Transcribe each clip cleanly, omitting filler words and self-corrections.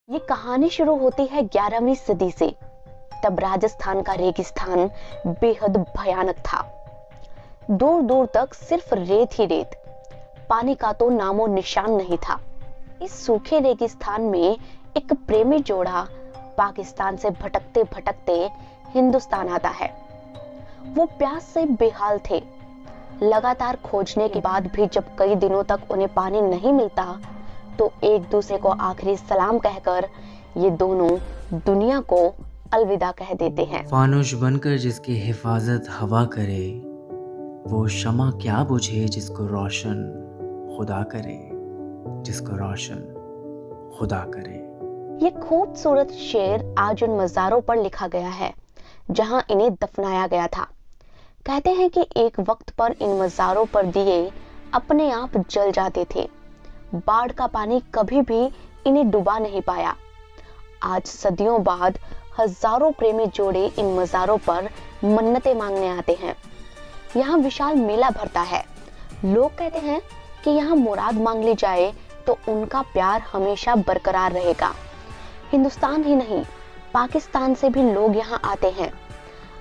ये कहानी शुरू होती है 11वीं सदी से। तब राजस्थान का रेगिस्तान बेहद भयानक था। दूर दूर तक सिर्फ रेत ही रेत, पानी का तो नामो निशान नहीं था। इस सूखे रेगिस्तान में एक प्रेमी जोड़ा पाकिस्तान से भटकते भटकते हिंदुस्तान आता है। वो प्यास से बेहाल थे। लगातार खोजने के बाद भी जब कई दिनों तक उन्हें पानी नहीं मिलता तो एक दूसरे को आखिरी सलाम कहकर ये दोनों दुनिया को अलविदा कह देते हैं। फानुश बनकर जिसकी हिफाजत हवा करे, वो शमा क्या बुझे जिसको रोशन खुदा करे, जिसको रोशन खुदा करे। ये खूबसूरत शेर आज उन मज़ारों पर लिखा गया है जहां इन्हें दफनाया गया था। कहते हैं कि एक वक्त पर इन मज़ारों पर दिए अपने आप जल जाते थे। बाढ़ का पानी कभी भी इन्हें डुबा नहीं पाया। आज सदियों बाद हजारों प्रेमी जोड़े इन मज़ारों पर मन्नतें मांगने आते हैं। यहाँ विशाल मेला भरता है। लोग कहते हैं कि यहाँ मुराद मांग ली जाए तो उनका प्यार हमेशा बरकरार रहेगा। हिंदुस्तान ही नहीं, पाकिस्तान से भी लोग यहाँ आते हैं।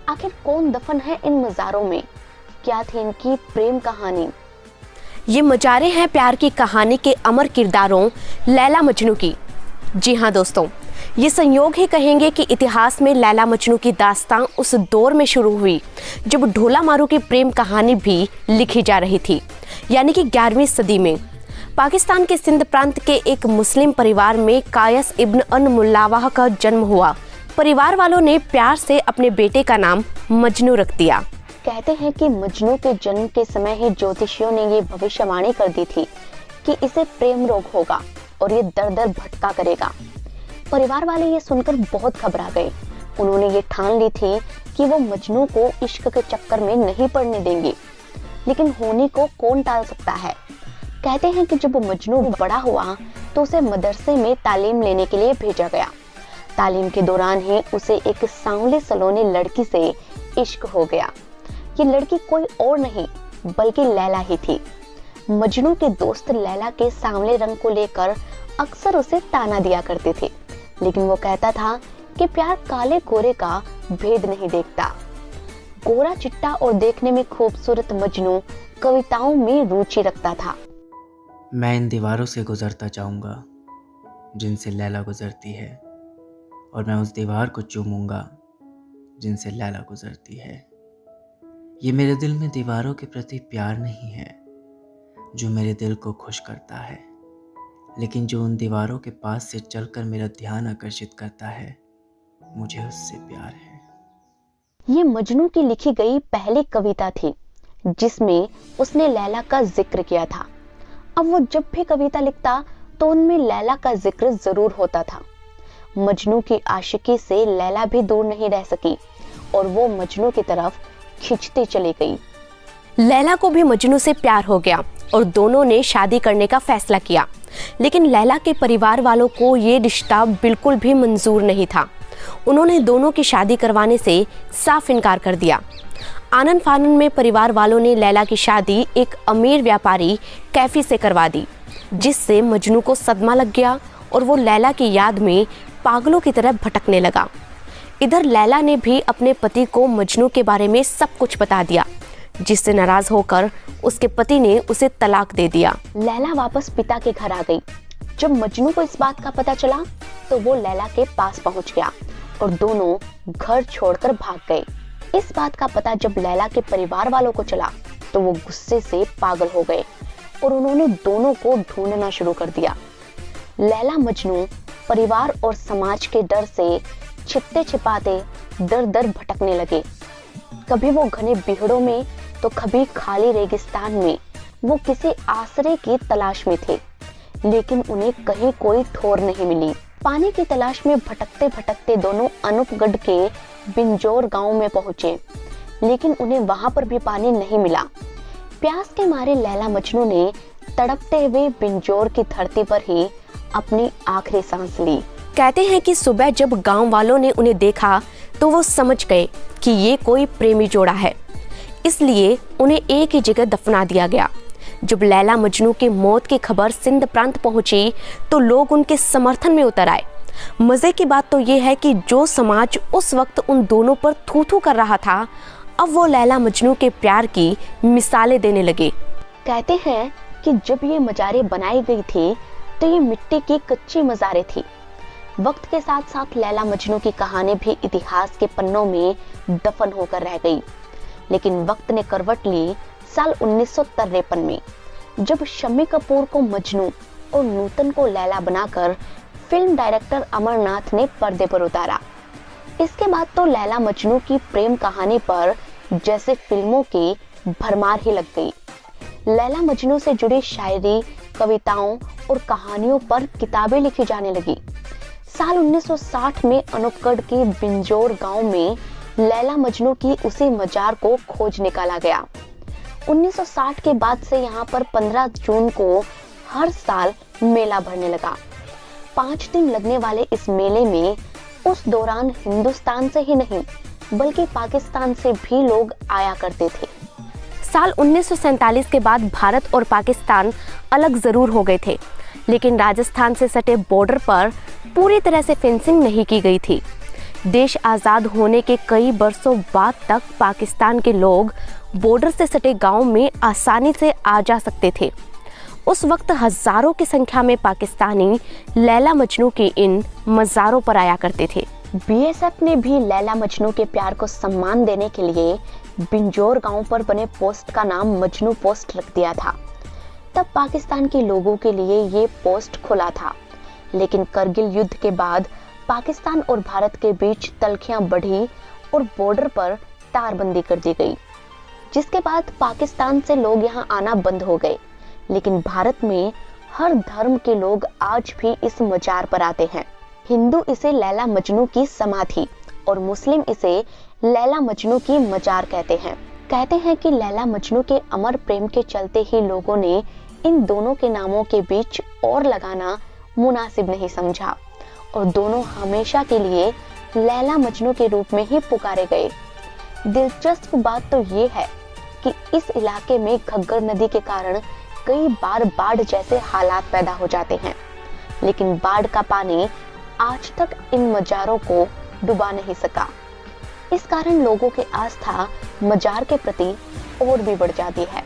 आखिर कौन दफन है इन मज़ारों में? क्या थी इनकी प्रेम कहानी? ये मज़ारें हैं प्यार की कहानी के अमर किरदारों लैला मजनू की। जी हाँ दोस्तों, ये संयोग ही कहेंगे कि इतिहास में लैला मजनू की दास्तां उस दौर में शुरू हुई जब ढोला मारू की प्रेम कहानी भी लिखी जा रही थी, यानी कि 11वीं सदी में। पाकिस्तान के सिंध प्रांत के एक मुस्लिम परिवार में कायस इब्न अन मुल्लावाह का जन्म हुआ। परिवार वालों ने प्यार से अपने बेटे का नाम मजनू रख दिया। कहते हैं कि मजनू के जन्म के समय ही ज्योतिषियों ने ये भविष्यवाणी कर दी थी कि इसे प्रेम रोग होगा और ये दर दर भटका करेगा। परिवार वाले ये सुनकर बहुत घबरा गए। उन्होंने ये ठान ली थी कि वो मजनू को इश्क के चक्कर में नहीं पड़ने देंगे, लेकिन होने को कौन टाल सकता है। कहते हैं कि जब मजनू बड़ा हुआ तो उसे मदरसे में तालीम लेने के लिए भेजा गया। तालीम के दौरान ही उसे एक सांवले सलोनी लड़की से इश्क हो गया। ये लड़की कोई और नहीं बल्कि लैला ही थी। मजनू के दोस्त लैला के सांवले रंग को लेकर अक्सर उसे ताना दिया करते थे, लेकिन वो कहता था कि प्यार काले गोरे का भेद नहीं देखता। गोरा चिट्टा और देखने में खूबसूरत मजनू कविताओं में रुचि रखता था। मैं इन दीवारों से गुजरता जाऊंगा जिनसे लैला गुजरती है, और मैं उस दीवार को चूमूंगा जिनसे लैला गुजरती है। ये मेरे दिल में दीवारों के प्रति प्यार नहीं है जो मेरे दिल को खुश करता है, लेकिन जो उन दीवारों के पास से चलकर मेरा ध्यान आकर्षित करता है, मुझे उससे प्यार है। ये मजनू की लिखी गई पहली कविता थी जिसमें उसने लैला का जिक्र किया था। अब वो जब भी कविता लिखता तो उनमें लैला का जिक्र जरूर होता था। मजनू की आशिकी से लैला भी दूर नहीं रह सकी और वो मजनू की तरफ खिंचती चली गई। लैला को भी मजनू से प्यार हो गया और दोनों ने शादी करने का फैसला किया, लेकिन लैला के परिवार वालों को ये रिश्ता बिल्कुल भी मंजूर नहीं था। उन्होंने दोनों की शादी करवाने से साफ इनकार कर दिया। आनन फानन में परिवार वालों ने लैला की शादी एक अमीर व्यापारी कैफी से करवा दी, जिससे मजनू को सदमा लग गया और वो लैला की याद में पागलों की तरह भटकने लगा। इधर लैला ने भी अपने पति को मजनू के बारे में सब कुछ बता दिया, जिससे नाराज होकर उसके पति ने उसे तलाक दे दिया। लैला वापस पिता के घर आ गई। जब मजनू को इस बात का पता चला तो वो लैला के पास पहुंच गया और दोनों घर छोड़कर भाग गए। इस बात का पता जब लैला के परिवार वालों को चला तो वो गुस्से से पागल हो गए और उन्होंने दोनों को ढूंढना शुरू कर दिया। लैला मजनू परिवार और समाज के डर से छिपते छिपाते दर दर भटकने लगे। कभी वो घने बिहड़ों में तो कभी खाली रेगिस्तान में वो किसी आसरे की तलाश में थे, लेकिन उन्हें कहीं कोई ठोर नहीं मिली। पानी की तलाश में भटकते भटकते दोनों अनूपगढ़ के बिंजोर गांव में पहुंचे, लेकिन उन्हें वहां पर भी पानी नहीं मिला। प्यास के मारे लैला मजनू ने तड़पते हुए बिंजोर की धरती पर ही अपनी आखिरी सांस ली। कहते हैं कि सुबह जब गांव वालों ने उन्हें देखा तो वो समझ गए कि ये कोई प्रेमी जोड़ा है, इसलिए उन्हें एक ही जगह दफना दिया गया। जब लैला मजनू की मौत की खबर सिंध प्रांत पहुंची तो लोग उनके समर्थन में उतर आए मज़े की बात तो ये है कि जो समाज उस वक्त उन दोनों पर थू थू कर रहा था, अब वो लैला मजनू के प्यार की मिसालें देने लगे। कहते हैं कि जब ये मज़ारें बनाई गई थी तो ये मिट्टी की कच्ची मज़ारें थी। वक्त के साथ साथ लैला मजनू की कहानी भी इतिहास के पन्नों में दफन होकर रह गई। लेकिन वक्त ने करवट ली साल 1953 में, जब शम्मी कपूर को मजनू और नूतन को लैला बनाकर फिल्म डायरेक्टर अमरनाथ ने पर्दे पर उतारा। इसके बाद तो लैला मजनू की प्रेम कहानी पर जैसे फिल्मों की भरमार ही लग गई। लैला मजनू से जुड़ी शायरी, कविताओं और कहानियों पर किताबें लिखी जाने लगी। साल 1960 में अनूपगढ़ के बिंजोर गांव में लैला मजनू की उसी मजार को खोज निकाला गया। 1960 के बाद से यहाँ पर 15 जून को हर साल मेला भरने लगा। 5 दिन लगने वाले इस मेले में उस दौरान हिंदुस्तान से ही नहीं बल्कि पाकिस्तान से भी लोग आया करते थे। साल 1947 के बाद भारत और पाकिस्तान अलग जरूर हो गए थे, लेकिन राजस्थान से सटे बॉर्डर पर पूरी तरह से फेंसिंग नहीं की गई थी। देश आज़ाद होने के कई बरसों बाद तक पाकिस्तान के लोग बॉर्डर से सटे गांव में आसानी से आ जा सकते थे। उस वक्त हजारों की संख्या में पाकिस्तानी लैला मजनू के इन मज़ारों पर आया करते थे। बीएसएफ ने भी लैला मजनू के प्यार को सम्मान देने के लिए बिंजोर गांव पर बने पोस्ट का नाम मजनू पोस्ट रख दिया था। तब पाकिस्तान के लोगों के लिए ये पोस्ट खुला था, लेकिन करगिल युद्ध के बाद पाकिस्तान और भारत के बीच तल्खियां बढ़ी और बॉर्डर पर तारबंदी कर दी गई, जिसके बाद पाकिस्तान से लोग यहां आना बंद हो गए। लेकिन भारत में हर धर्म के लोग आज भी इस मजार पर आते हैं। हिंदू इसे लैला मजनू की समाधि और मुस्लिम इसे लैला मजनू की मजार कहते हैं। कहते हैं कि लैला मजनू के अमर प्रेम के चलते ही लोगों ने इन दोनों के नामों के बीच और लगाना मुनासिब नहीं समझा और दोनों हमेशा के लिए लैला मजनू के रूप में ही पुकारे गए। दिलचस्प बात तो ये है कि इस इलाके में घग्गर नदी के कारण कई बार बाढ़ जैसे हालात पैदा हो जाते हैं, लेकिन बाढ़ का पानी आज तक इन मजारों को डुबा नहीं सका। इस कारण लोगों की आस्था मजार के प्रति और भी बढ़ जाती है।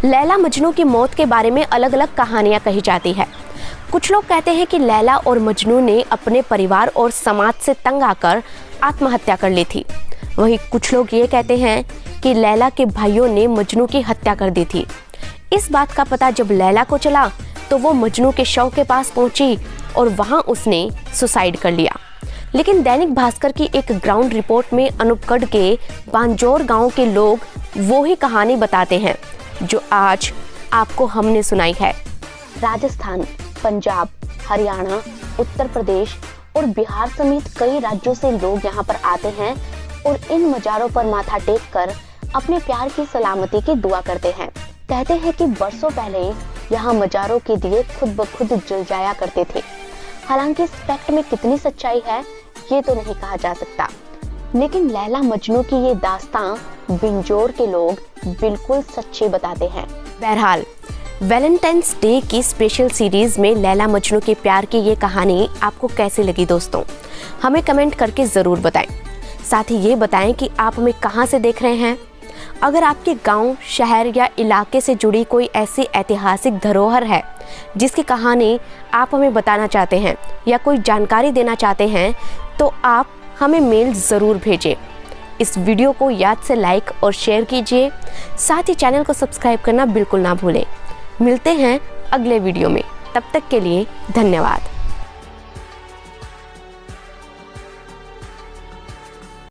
लैला मजनू की मौत के बारे में अलग अलग कहानियां कही जाती है। कुछ लोग कहते हैं कि लैला और मजनू ने अपने परिवार और समाज से तंग आकर आत्महत्या कर ली थी। वहीं कुछ लोग ये कहते हैं कि लैला के भाइयों ने मजनू की हत्या कर दी थी। इस बात का पता जब लैला को चला तो वो मजनू के शव के पास पहुंची और वहां उसने सुसाइड कर लिया। लेकिन दैनिक भास्कर की एक ग्राउंड रिपोर्ट में अनूपगढ़ के बांजोर गांव के लोग वो ही कहानी बताते हैं जो आज आपको हमने सुनाई है। राजस्थान, पंजाब, हरियाणा, उत्तर प्रदेश और बिहार समेत कई राज्यों से लोग यहाँ पर आते हैं और इन मजारों पर माथा टेक कर अपने प्यार की सलामती की दुआ करते हैं। कहते हैं कि बरसों पहले यहाँ मजारों के दिए खुद ब खुद जल जाया करते थे। हालांकि इस फैक्ट में कितनी सच्चाई है ये तो नहीं कहा जा सकता, लेकिन लैला मजनू की ये दास्तां बिंजोर के लोग बिल्कुल सच्ची बताते हैं। बहरहाल वैलेंटाइंस डे की स्पेशल सीरीज में लैला मजनू के प्यार की ये कहानी आपको कैसी लगी दोस्तों, हमें कमेंट करके ज़रूर बताएं। साथ ही ये बताएं कि आप हमें कहाँ से देख रहे हैं। अगर आपके गांव, शहर या इलाके से जुड़ी कोई ऐसी ऐतिहासिक धरोहर है जिसकी कहानी आप हमें बताना चाहते हैं या कोई जानकारी देना चाहते हैं तो आप हमें मेल ज़रूर भेजें। इस वीडियो को याद से लाइक और शेयर कीजिए। साथ ही चैनल को सब्सक्राइब करना बिल्कुल ना भूलें। मिलते हैं अगले वीडियो में, तब तक के लिए धन्यवाद।